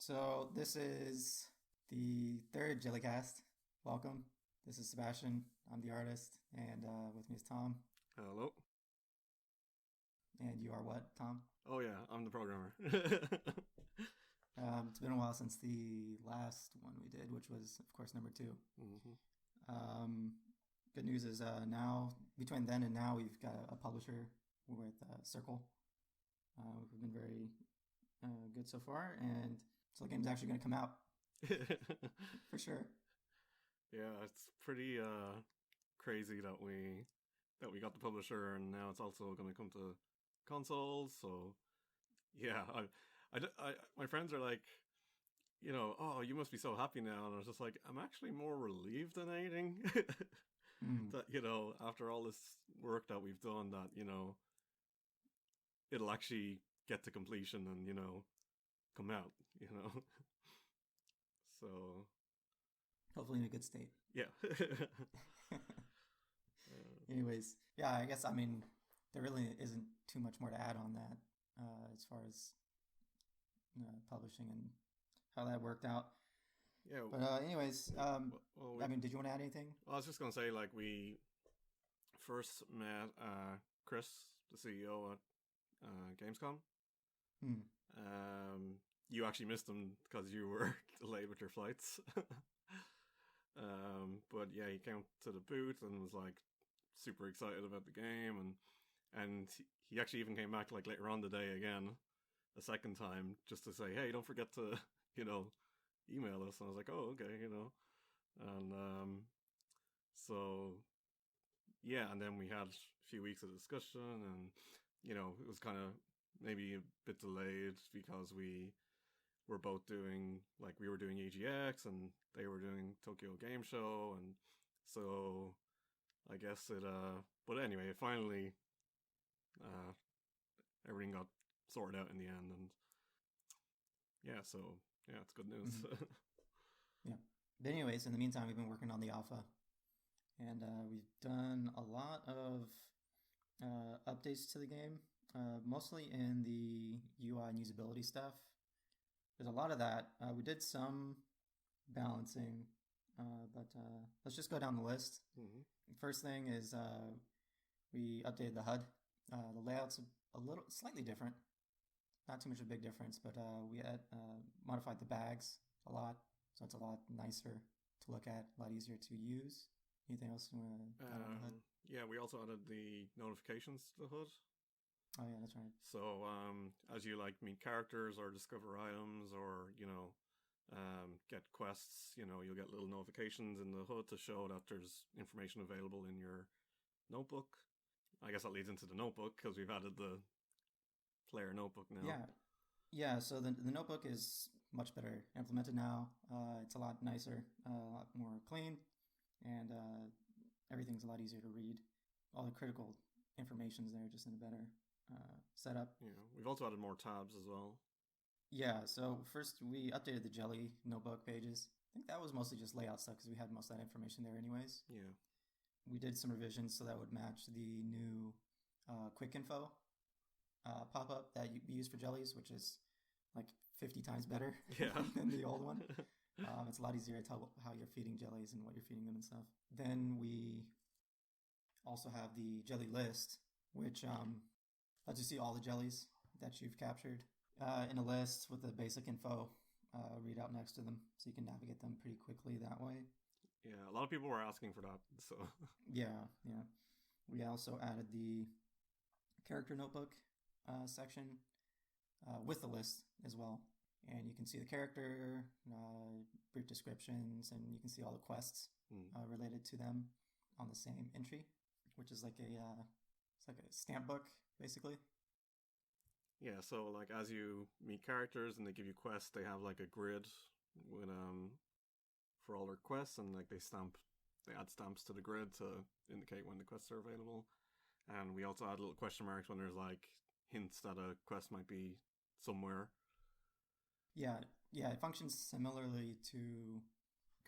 So this is the third JellyCast. Welcome. This is Sebastien. I'm the artist, and with me is Tom. Hello. And you are what, Tom? Oh yeah, I'm the programmer. It's been a while since the last one we did, which was, of course, number two. hmm Um, Good news is now, between then and now, we've got a publisher with Circle. We've been very good so far, and so the game's actually going to come out for sure. Yeah, it's pretty crazy that we got the publisher and now it's also going to come to consoles. So yeah, my friends are like, oh, you must be so happy now, and I was just like, I'm actually more relieved than anything. Mm. That after all this work that we've done, that it'll actually get to completion and come out. You know, so Hopefully in a good state. yeah. Anyways, yeah, I guess there really isn't too much more to add on that as far as publishing and how that worked out. Yeah. But anyways, Well, did you want to add anything? I was just gonna say, like, we first met Chris, the CEO at Gamescom. Hmm. You actually missed him because you were delayed with your flights. But yeah, he came to the booth and was like super excited about the game, and he actually even came back like later on the day again, a second time, just to say, hey, don't forget to you know email us. And I was like, oh, okay, and so yeah, and then we had a few weeks of discussion, and it was kind of maybe a bit delayed because we were both doing, like, we were doing EGX and they were doing Tokyo Game Show, and so I guess it but anyway, finally uh everything got sorted out in the end, and yeah, so yeah, it's good news. Hmm. Yeah. But anyways, in the meantime, we've been working on the alpha, and we've done a lot of updates to the game, mostly in the UI and usability stuff. There's a lot of that. We did some balancing, but let's just go down the list. hmm First thing is we updated the HUD. The layout's a little slightly different. Not too much of a big difference, but we had modified the bags a lot, so it's a lot nicer to look at, a lot easier to use. Anything else you want to add on the HUD? yeah, we also added the notifications to the HUD. Oh yeah, that's right. So as you like meet characters or discover items, or get quests, you'll get little notifications in the HUD to show that there's information available in your notebook. I guess that leads into the notebook because we've added the player notebook now. Yeah, yeah. So the notebook is much better implemented now. It's a lot nicer, a lot more clean, and everything's a lot easier to read. All the critical information's there, just in a better setup. We've also added more tabs as well. Yeah, so first we updated the Jelly notebook pages. I think that was mostly just layout stuff because we had most of that information there anyways. Yeah. We did some revisions so that would match the new quick info pop up that we use for jellies, which is like 50 times better Yeah. than the old one. It's a lot easier to tell how you're feeding jellies and what you're feeding them and stuff. Then we also have the jelly list, which lets you see all the jellies that you've captured in a list with the basic info read out next to them, so you can navigate them pretty quickly that way. Yeah, a lot of people were asking for that, so Yeah, yeah. We also added the character notebook section with the list as well. And you can see the character, brief descriptions, and you can see all the quests related to them on the same entry, which is like it's like a stamp book basically. yeah. So like as you meet characters and they give you quests, they have like a grid with for all their quests, and like they add stamps to the grid to indicate when the quests are available. And we also add little question marks when there's like hints that a quest might be somewhere. Yeah, yeah. It functions similarly to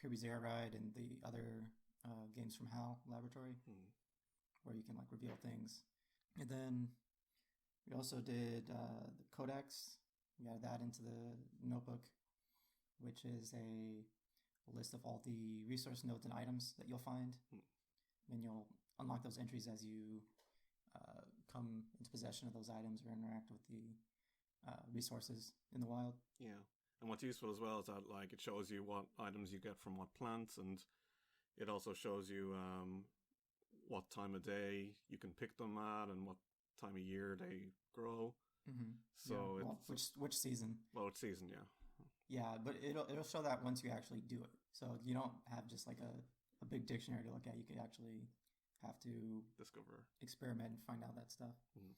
Kirby's Air Ride and the other games from HAL Laboratory, Hmm. where you can like reveal things. And then we also did the codex. We added that into the notebook. which is a list of all the resource nodes and items that you'll find. And you'll unlock those entries as you come into possession of those items or interact with the resources in the wild. Yeah. And what's useful as well is that like it shows you what items you get from what plants, and it also shows you what time of day you can pick them at and what time of year they grow. Mm-hmm. So yeah. Which season? Well, it's season, yeah. Yeah, but it'll show that once you actually do it. So you don't have just like a big dictionary to look at. You could actually have to discover, experiment, and find out that stuff. Mm-hmm.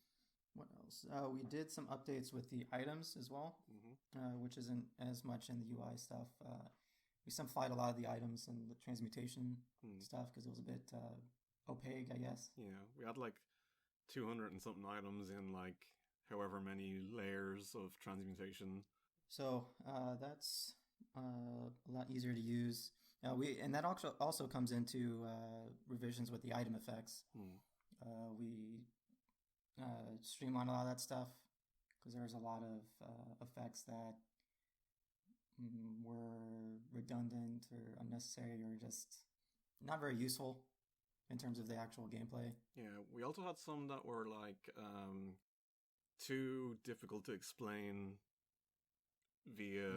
What else? We did some updates with the items as well, which isn't as much in the UI stuff. We simplified a lot of the items and the transmutation stuff because it was a bit opaque, I guess. Yeah, we had like 200 and something items in like however many layers of transmutation. So that's a lot easier to use. And that also comes into revisions with the item effects. We streamline a lot of that stuff because there's a lot of effects that were redundant or unnecessary or just not very useful in terms of the actual gameplay. Yeah, we also had some that were like too difficult to explain via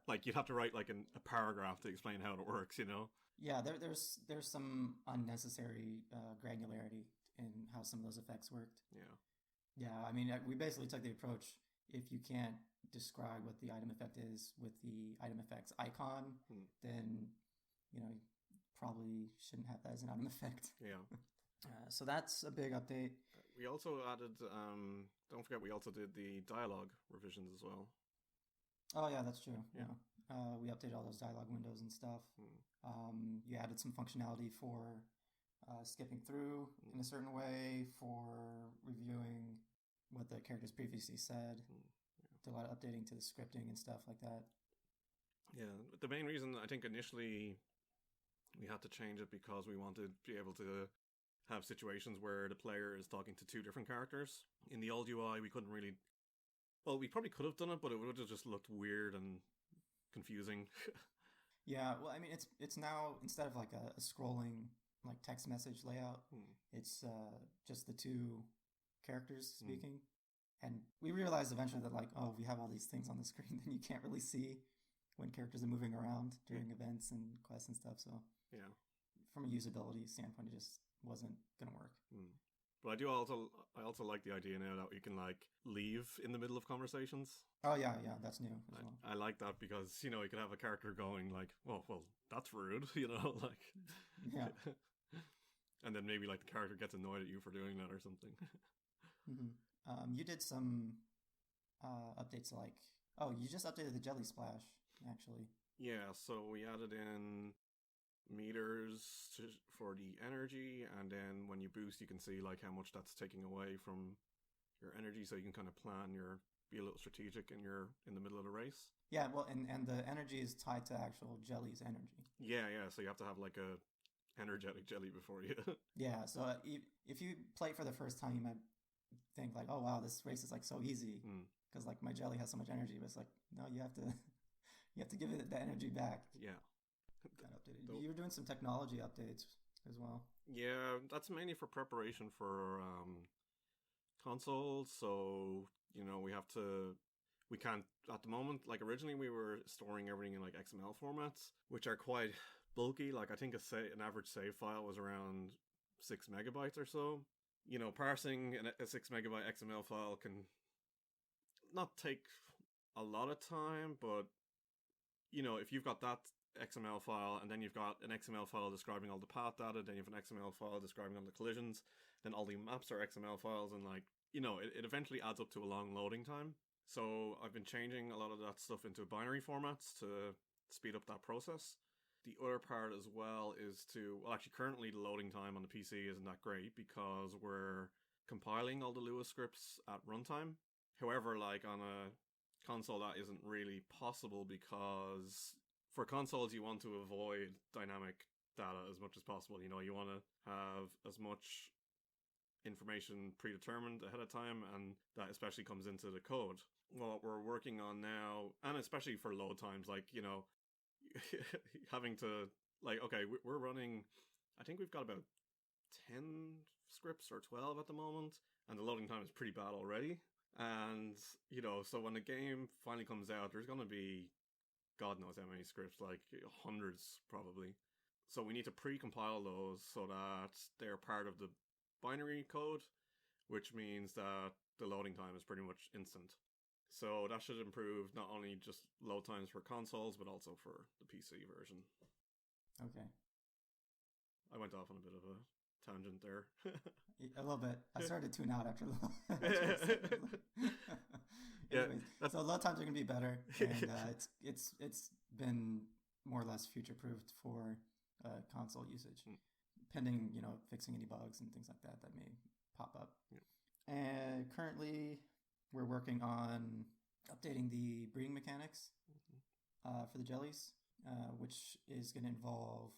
like you'd have to write like a paragraph to explain how it works, you know. Yeah, there's some unnecessary granularity in how some of those effects worked. Yeah, I mean, we basically took the approach, if you can't describe what the item effect is with the item effects icon, then you probably shouldn't have that as an item effect. Yeah. So that's a big update. We also added don't forget we also did the dialogue revisions as well. Oh yeah, that's true. Yeah. We updated all those dialogue windows and stuff. You added some functionality for skipping through in a certain way, for reviewing what the characters previously said. Did a lot of updating to the scripting and stuff like that. Yeah, the main reason I think initially we had to change it because we wanted to be able to have situations where the player is talking to two different characters. In the old UI, we couldn't really... Well, we probably could have done it, but it would have just looked weird and confusing. Yeah, well, I mean, it's now, instead of like a scrolling like text message layout, it's just the two characters speaking. And we realized eventually that like, oh, we have all these things on the screen, then you can't really see when characters are moving around during events and quests and stuff. So yeah, from a usability standpoint, it just wasn't gonna work. But I also like the idea now that you can like leave in the middle of conversations. Oh yeah, that's new as well. I like that because you can have a character going like, well, that's rude, like yeah, and then maybe like the character gets annoyed at you for doing that or something. You did some updates like, you just updated the Jelly Splash actually. Yeah, so we added in meters for the energy, and then when you boost you can see like how much that's taking away from your energy, so you can kind of be a little strategic in the middle of the race. Yeah, well, and the energy is tied to actual jelly's energy. Yeah, so you have to have like a energetic jelly before you. Yeah, so if you play for the first time, you might think like, oh wow, this race is like so easy because like my jelly has so much energy, but it's like, no, you have to give it the energy back. Yeah. Updated. You were doing some technology updates as well. Yeah, that's mainly for preparation for consoles. So we can't at the moment. Like originally, we were storing everything in like XML formats, which are quite bulky. Like I think an average save file was around 6 megabytes or so. Parsing a 6 megabyte XML file can not take a lot of time, but if you've got that XML file and then you've got an XML file describing all the path data, then you have an XML file describing all the collisions, then all the maps are XML files, and like it eventually adds up to a long loading time. So I've been changing a lot of that stuff into binary formats to speed up that process. The other part as well is actually currently the loading time on the PC isn't that great because we're compiling all the Lua scripts at runtime. However, like on a console that isn't really possible because for consoles you want to avoid dynamic data as much as possible. You want to have as much information predetermined ahead of time, and that especially comes into the code. what we're working on now, and especially for load times, like, you know, having to, like, okay, we're running, I think we've got about 10 scripts or 12 at the moment, and the loading time is pretty bad already. And, you know, so when the game finally comes out, there's going to be God knows how many scripts, like hundreds probably. So we need to pre-compile those so that they're part of the binary code, which means that the loading time is pretty much instant. So that should improve not only just load times for consoles, but also for the PC version. Okay. I went off on a bit of a tangent there. A little bit. I started to tune out after a little. Anyways, so load times are going to be better, and it's been more or less future-proofed for console usage, pending, you know, fixing any bugs and things like that may pop up. Yeah. And currently, we're working on updating the breeding mechanics for the jellies, which is going to involve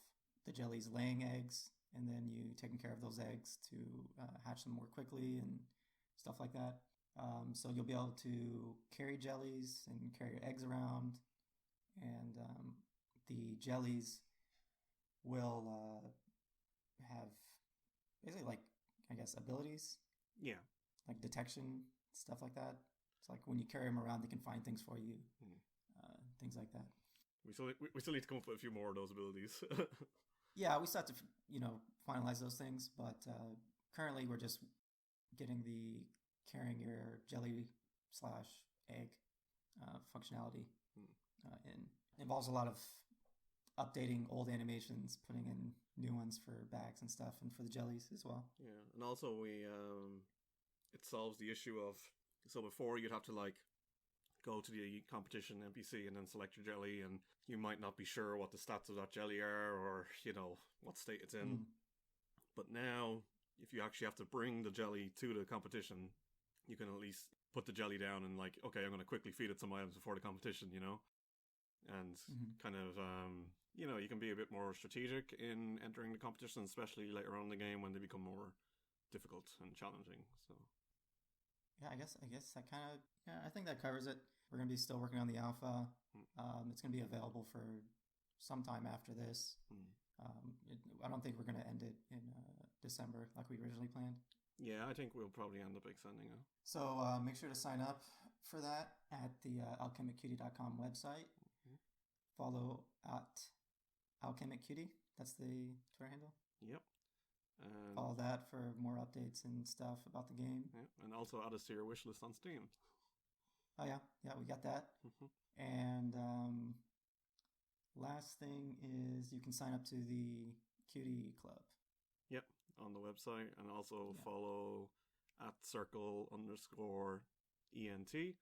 the jellies laying eggs, and then you taking care of those eggs to hatch them more quickly and stuff like that. So you'll be able to carry jellies and carry your eggs around, and the jellies will have basically, like, I guess, abilities. Yeah. Like detection, stuff like that. It's like when you carry them around, they can find things for you, things like that. We still need to come up with a few more of those abilities. Yeah, we still have to, you know, finalize those things, but currently we're just getting the carrying your jelly/egg functionality in. It involves a lot of updating old animations, putting in new ones for bags and stuff, and for the jellies as well. Yeah, and also it solves the issue of, so before you'd have to, like, go to the competition NPC and then select your jelly, and you might not be sure what the stats of that jelly are, or, you know, what state it's in. But now, if you actually have to bring the jelly to the competition, you can at least put the jelly down and, like, okay, I'm going to quickly feed it some items before the competition, you know? And kind of, you know, you can be a bit more strategic in entering the competition, especially later on in the game when they become more difficult and challenging. So yeah, I guess that kind of, yeah, I think that covers it. We're going to be still working on the alpha. It's going to be available for some time after this. I don't think we're going to end it in December like we originally planned. Yeah, I think we'll probably end up extending it. So make sure to sign up for that at the alchemiccutie.com website. Follow at Alchemic Cutie. That's the Twitter handle. Yep. And follow that for more updates and stuff about the game. Yeah, and also add us to your wish list on Steam. Oh yeah, we got that. And last thing is you can sign up to the Cutie Club. Yep, on the website, and also follow at circle_ENT,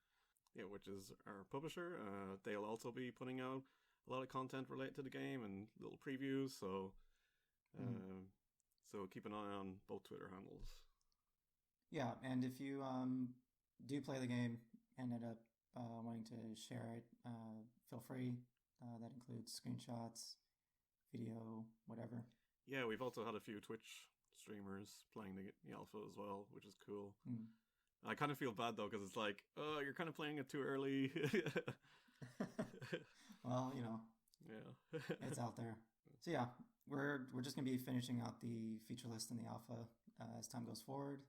which is our publisher. They'll also be putting out a lot of content related to the game and little previews, so so keep an eye on both Twitter handles. Yeah, and if you do play the game and end up wanting to share it, feel free. That includes screenshots, video, whatever. Yeah, we've also had a few Twitch streamers playing the alpha as well, which is cool. I kind of feel bad though, because it's like, oh, you're kind of playing it too early. Well, you know, it's out there. So yeah, we're just gonna be finishing out the feature list in the alpha as time goes forward,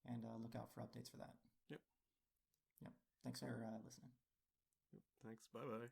and look out for updates for that. Yep. Thanks for listening. Yep. Thanks. Bye bye.